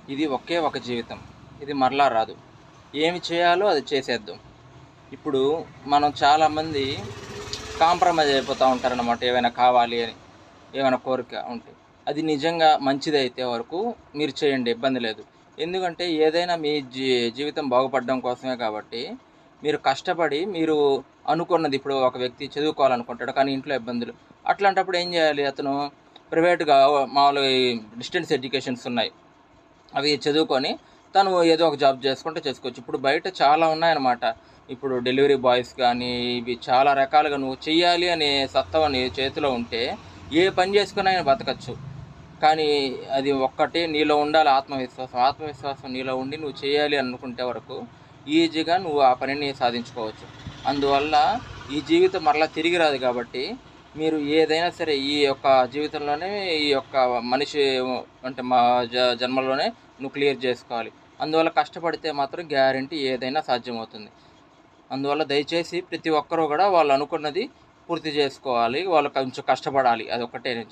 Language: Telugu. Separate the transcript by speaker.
Speaker 1: ఇది ఒకే ఒక జీవితం. ఇది మరలా రాదు. ఏమి చేయాలో అది చేసేద్దాం. ఇప్పుడు మనం చాలామంది కాంప్రమైజ్ అయిపోతూ ఉంటారనమాట. ఏమైనా కావాలి అని, ఏమైనా కోరిక ఉంటే. అది నిజంగా మంచిదైతే వరకు మీరు చేయండి, ఇబ్బంది లేదు. ఎందుకంటే ఏదైనా మీ జీవితం బాగుపడడం కోసమే కాబట్టి, మీరు కష్టపడి మీరు అనుకున్నది, ఇప్పుడు ఒక వ్యక్తి చదువుకోవాలనుకుంటాడు కానీ ఇంట్లో ఇబ్బందులు. అట్లాంటప్పుడు ఏం చేయాలి అతను? ప్రైవేట్‌గా మామూలుగా ఈ డిస్టెన్స్ ఎడ్యుకేషన్స్ ఉన్నాయి. అవి చదువుకొని తను ఏదో ఒక జాబ్ చేసుకుంటే చేసుకోవచ్చు. ఇప్పుడు బయట చాలా ఉన్నాయన్నమాట. ఇప్పుడు డెలివరీ బాయ్స్ కానీ, ఇవి చాలా రకాలుగా నువ్వు చెయ్యాలి అనే సత్తా నీ చేతిలో ఉంటే, ఏ పని చేసుకునైనా బతకచ్చు. కానీ అది ఒక్కటే నీలో ఉండాలి, ఆత్మవిశ్వాసం. ఆత్మవిశ్వాసం నీలో ఉండి నువ్వు చేయాలి అనుకుంటే వరకు ఈజీగా నువ్వు ఆ పనిని సాధించుకోవచ్చు. అందువల్ల ఈ జీవితం మరలా తిరిగి రాదు కాబట్టి, మీరు ఏదైనా సరే ఈ యొక్క జీవితంలోనే, ఈ యొక్క మనిషి అంటే మా జన్మలోనే నువ్వు క్లియర్ చేసుకోవాలి. అందువల్ల కష్టపడితే మాత్రం గ్యారంటీ ఏదైనా సాధ్యమవుతుంది. అందువల్ల దయచేసి ప్రతి ఒక్కరూ కూడా వాళ్ళు అనుకున్నది పూర్తి చేసుకోవాలి. వాళ్ళు కొంచెం కష్టపడాలి. అదొక్కటే నేను